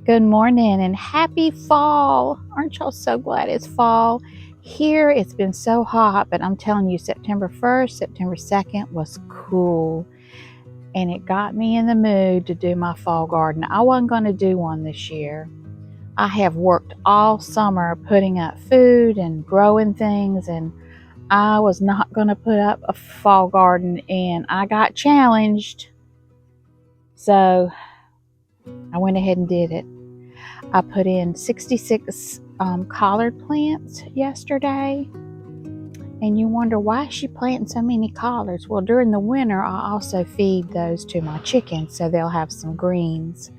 Good morning and happy fall. Aren't y'all so glad it's fall? Here it's been so hot, but I'm telling you, September 1st, September 2nd was cool. And it got me in the mood to do my fall garden. I wasn't going to do one this year. I have worked all summer putting up food and growing things, and I was not going to put up a fall garden, and I got challenged. So I went ahead and did it. I put in 66 collard plants yesterday. And you wonder, why is she planting so many collards? Well, during the winter, I also feed those to my chickens, so they'll have some greens.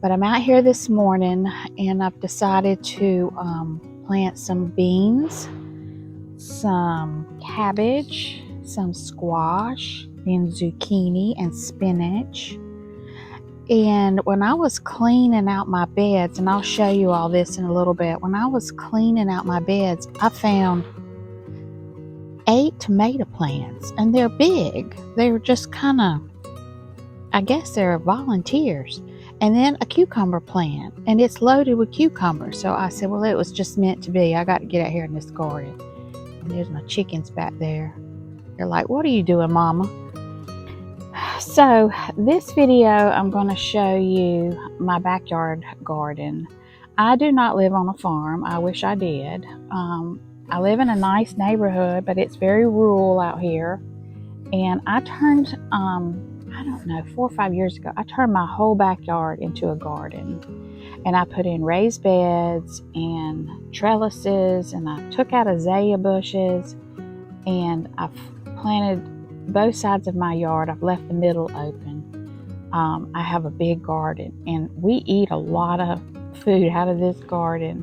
But I'm out here this morning, and I've decided to plant some beans, some cabbage, some squash, and zucchini and spinach. And when I was cleaning out my beds, and I'll show you all this in a little bit, when I was cleaning out my beds, I found 8 tomato plants, and they're big. They're just kind of, I guess they're volunteers. And then a cucumber plant, and it's loaded with cucumbers. So I said, well, it was just meant to be. I got to get out here in this garden. And there's my chickens back there. They're like, what are you doing, Mama? So this video, I'm going to show you my backyard garden. I do not live on a farm. I wish I did. I live in a nice neighborhood, but it's very rural out here. And I turned, I don't know, 4 or 5 years ago, I turned my whole backyard into a garden. And I put in raised beds and trellises, and I took out azalea bushes, and I've planted both sides of my yard. I've left the middle open. I have a big garden, and we eat a lot of food out of this garden.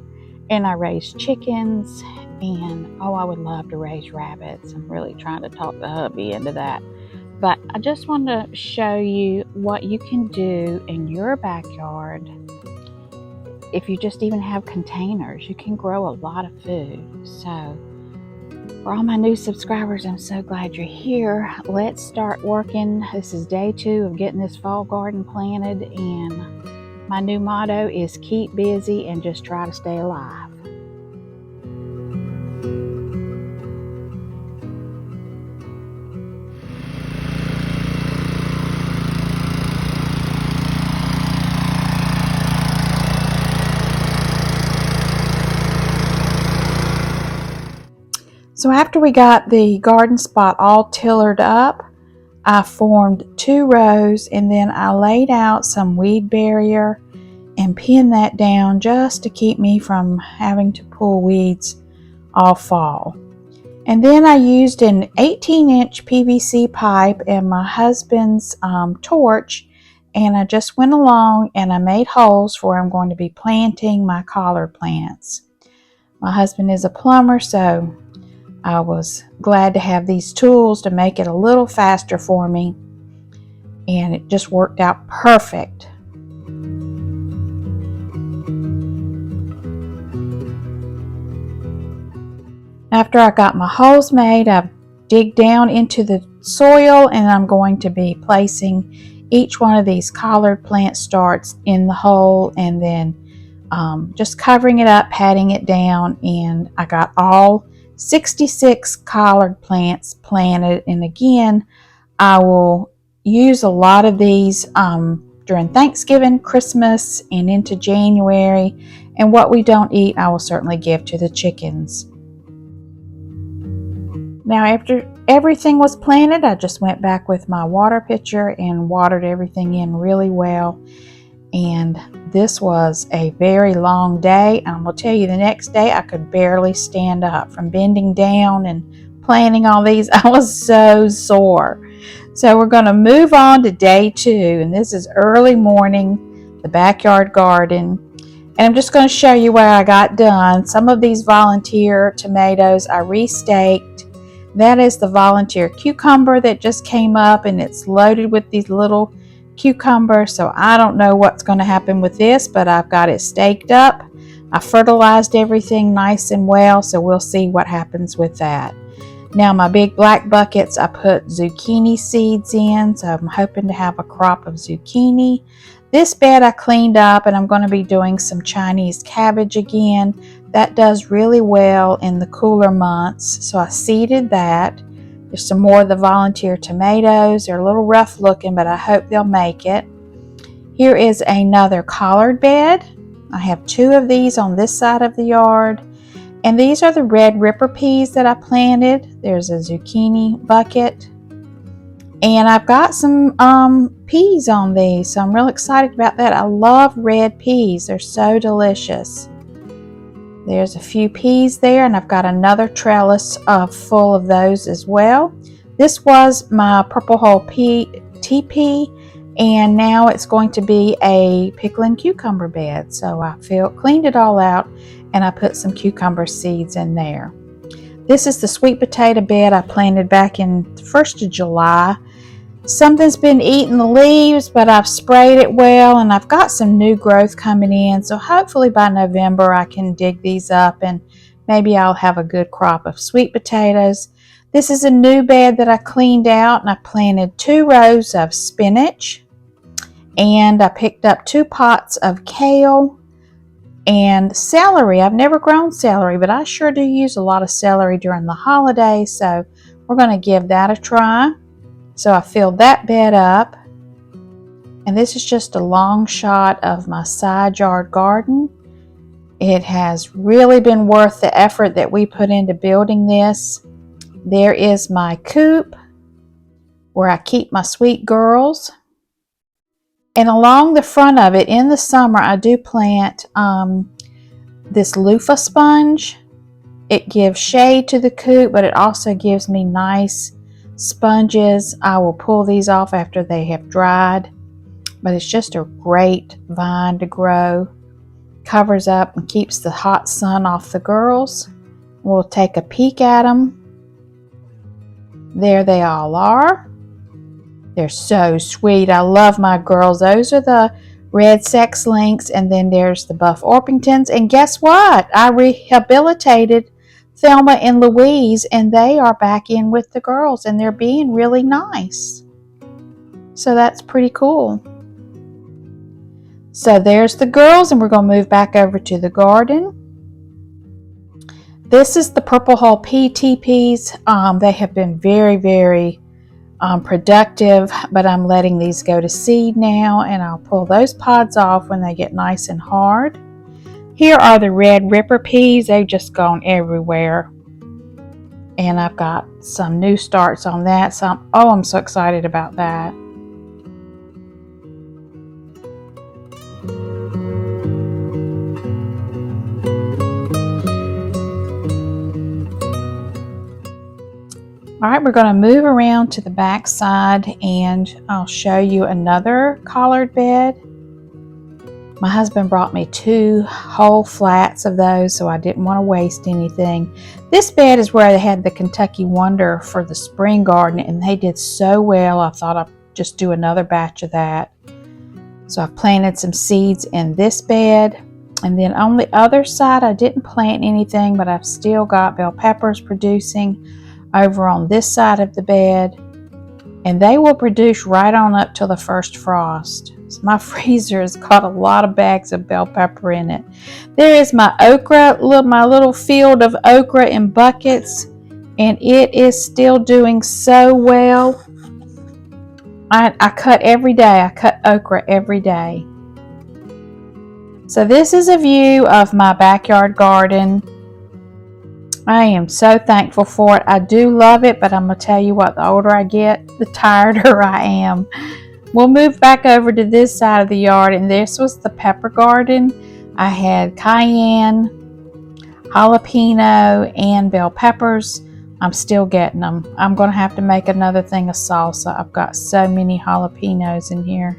And I raise chickens, and I would love to raise rabbits. I'm really trying to talk the hubby into that. But I just want to show you what you can do in your backyard. If you just even have containers, you can grow a lot of food. So for all my new subscribers, I'm so glad you're here. Let's start working. This is day 2 of getting this fall garden planted, and my new motto is keep busy and just try to stay alive. So after we got the garden spot all tillered up, I formed 2 rows, and then I laid out some weed barrier and pinned that down just to keep me from having to pull weeds all fall. And then I used an 18-inch PVC pipe and my husband's torch, and I just went along and I made holes where I'm going to be planting my collard plants. My husband is a plumber, so I was glad to have these tools to make it a little faster for me, and it just worked out perfect. After I got my holes made, I dig down into the soil, and I'm going to be placing each one of these collard plant starts in the hole, and then just covering it up, patting it down, and I got all 66 collard plants planted. And again, I will use a lot of these during Thanksgiving, Christmas, and into January. And what we don't eat, I will certainly give to the chickens. Now, after everything was planted, I just went back with my water pitcher and watered everything in really well. And this was a very long day. I'm going to tell you, the next day I could barely stand up from bending down and planting all these. I was so sore. So we're going to move on to day 2. And this is early morning, the backyard garden. And I'm just going to show you what I got done. Some of these volunteer tomatoes I restaked. That is the volunteer cucumber that just came up, and it's loaded with these little cucumber. So I don't know what's going to happen with this, but I've got it staked up. I fertilized everything nice and well, so we'll see what happens with that. Now my big black buckets, I put zucchini seeds in, so I'm hoping to have a crop of zucchini. This bed I cleaned up, and I'm going to be doing some Chinese cabbage again. That does really well in the cooler months, so I seeded that. There's some more of the volunteer tomatoes. They're a little rough looking, but I hope they'll make it. Here is another collard bed. I have 2 of these on this side of the yard. And these are the red ripper peas that I planted. There's a zucchini bucket. And I've got some peas on these, so I'm real excited about that. I love red peas. They're so delicious. There's a few peas there, and I've got another trellis full of those as well. This was my purple hull TP, and now it's going to be a pickle and cucumber bed. So I cleaned it all out, and I put some cucumber seeds in there. This is the sweet potato bed I planted back in the 1st of July. Something's been eating the leaves, but I've sprayed it well, and I've got some new growth coming in. So hopefully by November I can dig these up, and maybe I'll have a good crop of sweet potatoes. This is a new bed that I cleaned out, and I planted 2 rows of spinach, and I picked up 2 pots of kale and celery. I've never grown celery, but I sure do use a lot of celery during the holidays, so we're going to give that a try. So I filled that bed up, and this is just a long shot of my side yard garden. It has really been worth the effort that we put into building this. There is my coop where I keep my sweet girls. And along the front of it, in the summer, I do plant this loofah sponge. It gives shade to the coop, but it also gives me nice sponges. I will pull these off after they have dried, but it's just a great vine to grow. Covers up and keeps the hot sun off the girls. We'll take a peek at them. There they all are. They're so sweet. I love my girls. Those are the red sex links, and then there's the buff Orpingtons. And guess what? I rehabilitated Thelma and Louise, and they are back in with the girls, and they're being really nice. So that's pretty cool. So there's the girls, and we're going to move back over to the garden. This is the purple hull PTPs. They have been very, very productive, but I'm letting these go to seed now, and I'll pull those pods off when they get nice and hard. Here are the red ripper peas. They've just gone everywhere, and I've got some new starts on that. So I'm so excited about that. All right, we're going to move around to the back side, and I'll show you another collard bed. My husband brought me 2 whole flats of those, so I didn't want to waste anything. This bed is where they had the Kentucky Wonder for the spring garden, and they did so well. I thought I'd just do another batch of that. So I've planted some seeds in this bed. And then on the other side, I didn't plant anything, but I've still got bell peppers producing over on this side of the bed, and they will produce right on up till the first frost. So my freezer has got a lot of bags of bell pepper in it. There is my okra, my little field of okra in buckets, and it is still doing so well. I cut every day. I cut okra every day. So this is a view of my backyard garden. I am so thankful for it. I do love it, but I'm going to tell you what, the older I get, the tireder I am. We'll move back over to this side of the yard, and this was the pepper garden. I had cayenne, jalapeno, and bell peppers. I'm still getting them. I'm going to have to make another thing of salsa. I've got so many jalapenos in here.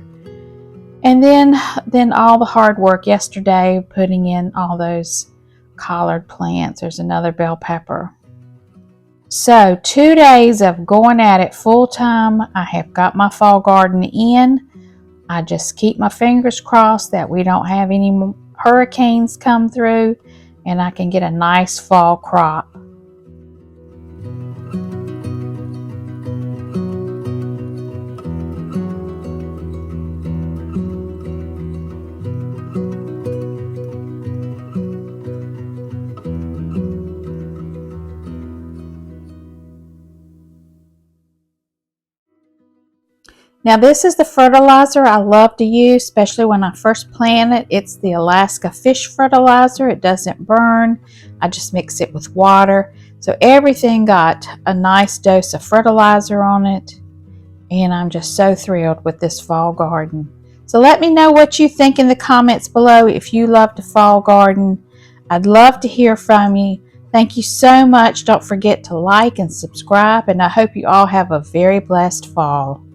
And then all the hard work yesterday putting in all those collard plants. There's another bell pepper. So 2 days of going at it full time. I have got my fall garden in. I just keep my fingers crossed that we don't have any hurricanes come through, and I can get a nice fall crop. Now this is the fertilizer I love to use, especially when I first plant it. It's the Alaska Fish Fertilizer. It doesn't burn. I just mix it with water. So everything got a nice dose of fertilizer on it. And I'm just so thrilled with this fall garden. So let me know what you think in the comments below if you love the fall garden. I'd love to hear from you. Thank you so much. Don't forget to like and subscribe, and I hope you all have a very blessed fall.